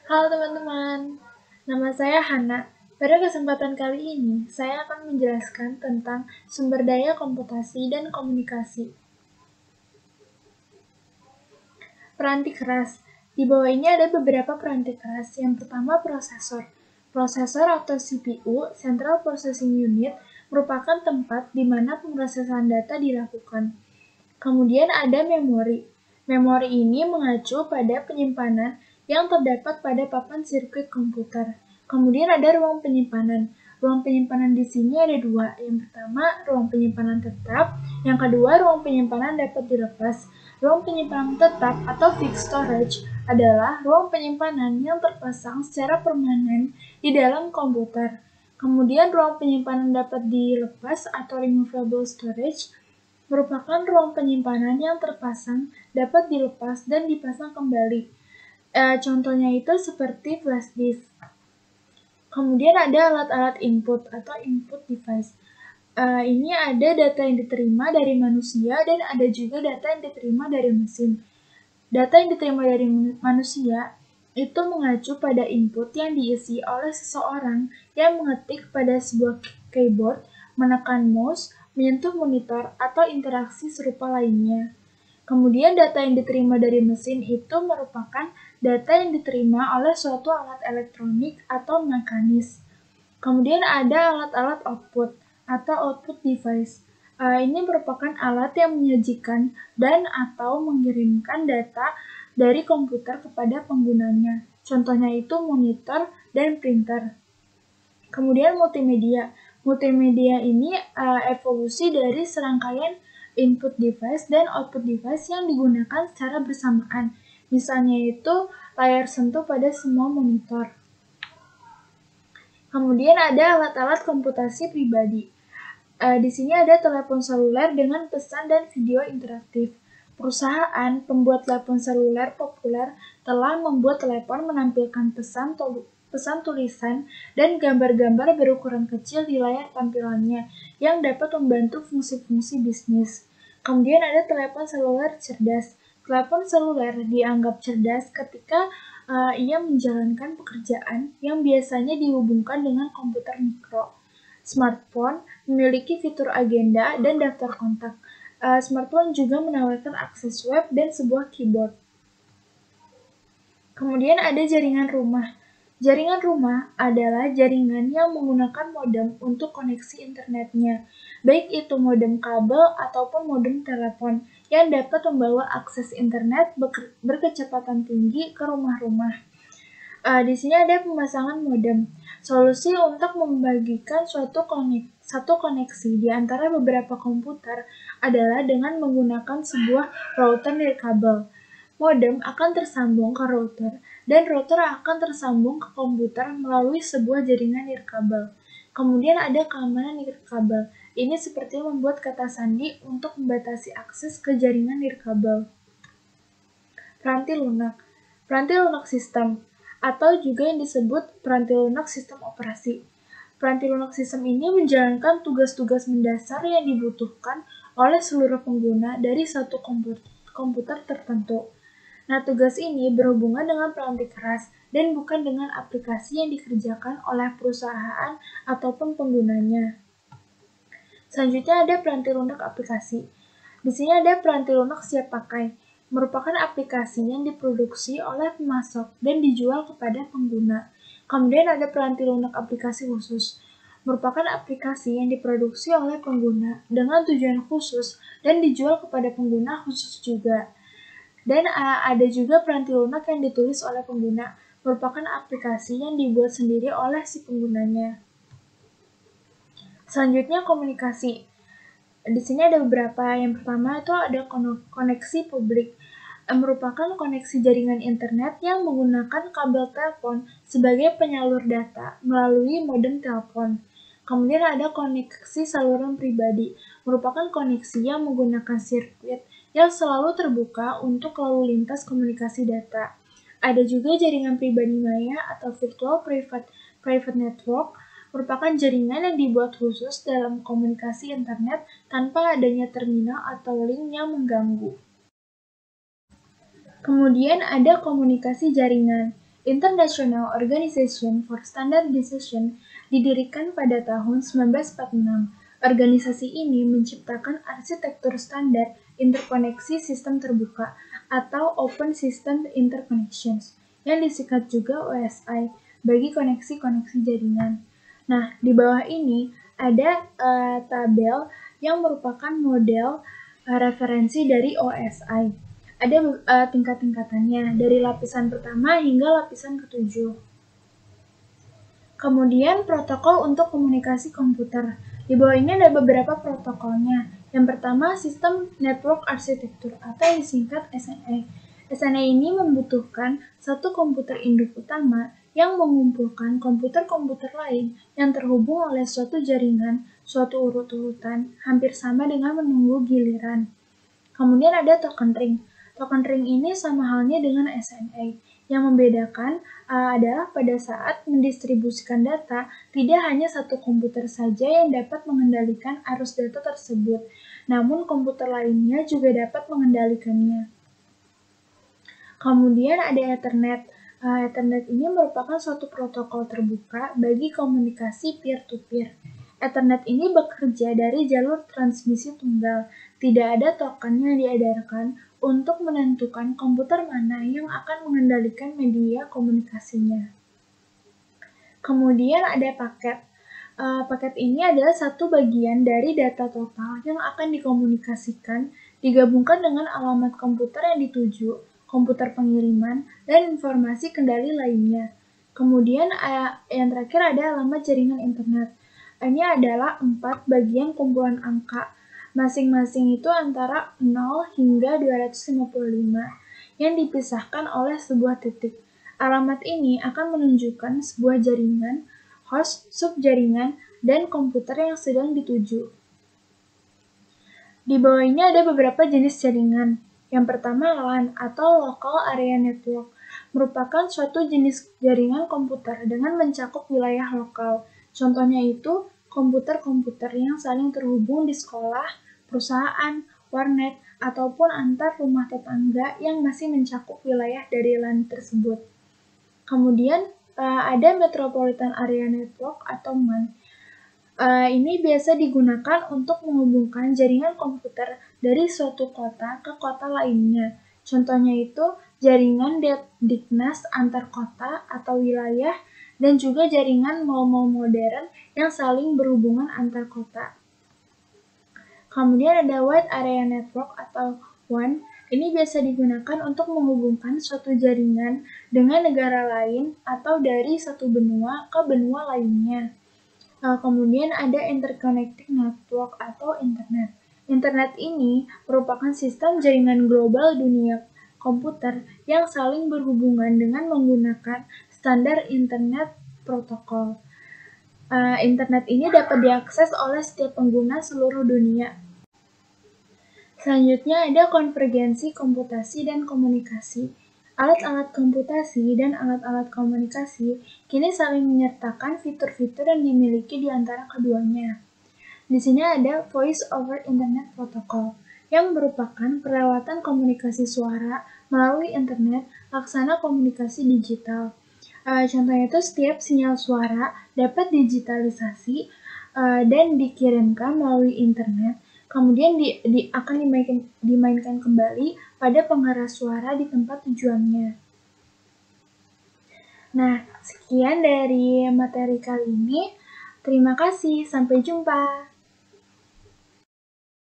Halo teman-teman, nama saya Hana. Pada kesempatan kali ini, saya akan menjelaskan tentang sumber daya komputasi dan komunikasi. Peranti keras. Di bawah ini ada beberapa peranti keras. Yang pertama, prosesor. Prosesor atau CPU, Central Processing Unit, merupakan tempat di mana pemrosesan data dilakukan. Kemudian ada memori. Memori ini mengacu pada penyimpanan yang terdapat pada papan sirkuit komputer. Kemudian ada ruang penyimpanan. Ruang penyimpanan di sini ada dua. Yang pertama, ruang penyimpanan tetap. Yang kedua, ruang penyimpanan dapat dilepas. Ruang penyimpanan tetap atau fixed storage adalah ruang penyimpanan yang terpasang secara permanen di dalam komputer. Kemudian ruang penyimpanan dapat dilepas atau removable storage merupakan ruang penyimpanan yang terpasang, dapat dilepas dan dipasang kembali. Contohnya itu seperti flash disk. Kemudian ada alat-alat input atau input device. Ini ada data yang diterima dari manusia dan ada juga data yang diterima dari mesin. Data yang diterima dari manusia itu mengacu pada input yang diisi oleh seseorang yang mengetik pada sebuah keyboard, menekan mouse, menyentuh monitor, atau interaksi serupa lainnya. Kemudian data yang diterima dari mesin itu merupakan data yang diterima oleh suatu alat elektronik atau mekanis. Kemudian ada alat-alat output atau output device. Ini merupakan alat yang menyajikan dan atau mengirimkan data dari komputer kepada penggunanya. Contohnya itu monitor dan printer. Kemudian multimedia. Multimedia ini evolusi dari serangkaian input device dan output device yang digunakan secara bersamaan. Misalnya itu layar sentuh pada semua monitor. Kemudian ada alat-alat komputasi pribadi. Di sini ada telepon seluler dengan pesan dan video interaktif. Perusahaan pembuat telepon seluler populer telah membuat telepon menampilkan pesan tulisan dan gambar-gambar berukuran kecil di layar tampilannya yang dapat membantu fungsi-fungsi bisnis. Kemudian ada telepon seluler cerdas. Telepon seluler dianggap cerdas ketika ia menjalankan pekerjaan yang biasanya dihubungkan dengan komputer mikro. Smartphone memiliki fitur agenda dan daftar kontak. Smartphone juga menawarkan akses web dan sebuah keyboard. Kemudian ada jaringan rumah. Jaringan rumah adalah jaringan yang menggunakan modem untuk koneksi internetnya, baik itu modem kabel ataupun modem telepon, yang dapat membawa akses internet berkecepatan tinggi ke rumah-rumah. Di sini ada pemasangan modem. Solusi untuk membagikan satu koneksi di antara beberapa komputer adalah dengan menggunakan sebuah router nirkabel. Modem akan tersambung ke router, dan router akan tersambung ke komputer melalui sebuah jaringan nirkabel. Kemudian ada keamanan nirkabel. Ini seperti membuat kata sandi untuk membatasi akses ke jaringan nirkabel. Peranti lunak. Peranti lunak sistem, atau juga yang disebut peranti lunak sistem operasi. Peranti lunak sistem ini menjalankan tugas-tugas mendasar yang dibutuhkan oleh seluruh pengguna dari satu komputer tertentu. Nah, tugas ini berhubungan dengan peranti keras dan bukan dengan aplikasi yang dikerjakan oleh perusahaan ataupun penggunanya. Selanjutnya ada peranti lunak aplikasi. Di sini ada peranti lunak siap pakai, merupakan aplikasi yang diproduksi oleh pemasok dan dijual kepada pengguna. Kemudian ada peranti lunak aplikasi khusus, merupakan aplikasi yang diproduksi oleh pengguna dengan tujuan khusus dan dijual kepada pengguna khusus juga. Dan ada juga peranti lunak yang ditulis oleh pengguna, merupakan aplikasi yang dibuat sendiri oleh si penggunanya. Selanjutnya komunikasi. Di sini ada beberapa. Yang pertama itu ada koneksi publik, merupakan koneksi jaringan internet yang menggunakan kabel telepon sebagai penyalur data melalui modem telepon. Kemudian ada koneksi saluran pribadi, merupakan koneksi yang menggunakan sirkuit yang selalu terbuka untuk lalu lintas komunikasi data. Ada juga jaringan pribadi maya atau virtual private network, merupakan jaringan yang dibuat khusus dalam komunikasi internet tanpa adanya terminal atau link yang mengganggu. Kemudian ada komunikasi jaringan. International Organization for Standardization didirikan pada tahun 1946. Organisasi ini menciptakan arsitektur standar interkoneksi sistem terbuka atau Open System Interconnections, yang disingkat juga OSI, bagi koneksi-koneksi jaringan. Nah, di bawah ini ada tabel yang merupakan model referensi dari OSI. Ada tingkat-tingkatannya, dari lapisan pertama hingga lapisan ketujuh. Kemudian protokol untuk komunikasi komputer. Di bawah ini ada beberapa protokolnya. Yang pertama, System Network Architecture atau yang disingkat SNA. SNA ini membutuhkan satu komputer induk utama yang mengumpulkan komputer-komputer lain yang terhubung oleh suatu jaringan, suatu urut-urutan, hampir sama dengan menunggu giliran. Kemudian ada token ring. Token ring ini sama halnya dengan SNA. Yang membedakan adalah pada saat mendistribusikan data, tidak hanya satu komputer saja yang dapat mengendalikan arus data tersebut, namun komputer lainnya juga dapat mengendalikannya. Kemudian ada Ethernet. Ethernet ini merupakan suatu protokol terbuka bagi komunikasi peer-to-peer. Ethernet ini bekerja dari jalur transmisi tunggal. Tidak ada token yang diedarkan untuk menentukan komputer mana yang akan mengendalikan media komunikasinya. Kemudian ada paket. Paket ini adalah satu bagian dari data total yang akan dikomunikasikan, digabungkan dengan alamat komputer yang dituju, komputer pengiriman, dan informasi kendali lainnya. Kemudian yang terakhir ada alamat jaringan internet. Ini adalah 4 bagian kumpulan angka. Masing-masing itu antara 0 hingga 255 yang dipisahkan oleh sebuah titik. Alamat ini akan menunjukkan sebuah jaringan, host, subjaringan, dan komputer yang sedang dituju. Di bawah ini ada beberapa jenis jaringan. Yang pertama LAN atau Local Area Network, merupakan suatu jenis jaringan komputer dengan mencakup wilayah lokal. Contohnya itu komputer-komputer yang saling terhubung di sekolah, perusahaan, warnet, ataupun antar rumah tetangga yang masih mencakup wilayah dari LAN tersebut. Kemudian ada Metropolitan Area Network atau MAN. Ini biasa digunakan untuk menghubungkan jaringan komputer dari suatu kota ke kota lainnya. Contohnya itu jaringan Diknas antar kota atau wilayah dan juga jaringan mal-mal modern yang saling berhubungan antar kota. Kemudian ada Wide Area Network atau WAN. Ini biasa digunakan untuk menghubungkan suatu jaringan dengan negara lain atau dari satu benua ke benua lainnya. Kemudian ada Interconnecting Network atau Internet. Internet ini merupakan sistem jaringan global dunia komputer yang saling berhubungan dengan menggunakan standar Internet Protokol. Internet ini dapat diakses oleh setiap pengguna seluruh dunia. Selanjutnya ada konvergensi komputasi dan komunikasi. Alat-alat komputasi dan alat-alat komunikasi kini saling menyertakan fitur-fitur yang dimiliki di antara keduanya. Di sini ada Voice over Internet Protocol, yang merupakan peralatan komunikasi suara melalui internet laksana komunikasi digital. Contohnya itu setiap sinyal suara dapat digitalisasi dan dikirimkan melalui internet, kemudian akan dimainkan kembali pada pengeras suara di tempat tujuannya. Nah, sekian dari materi kali ini. Terima kasih, sampai jumpa.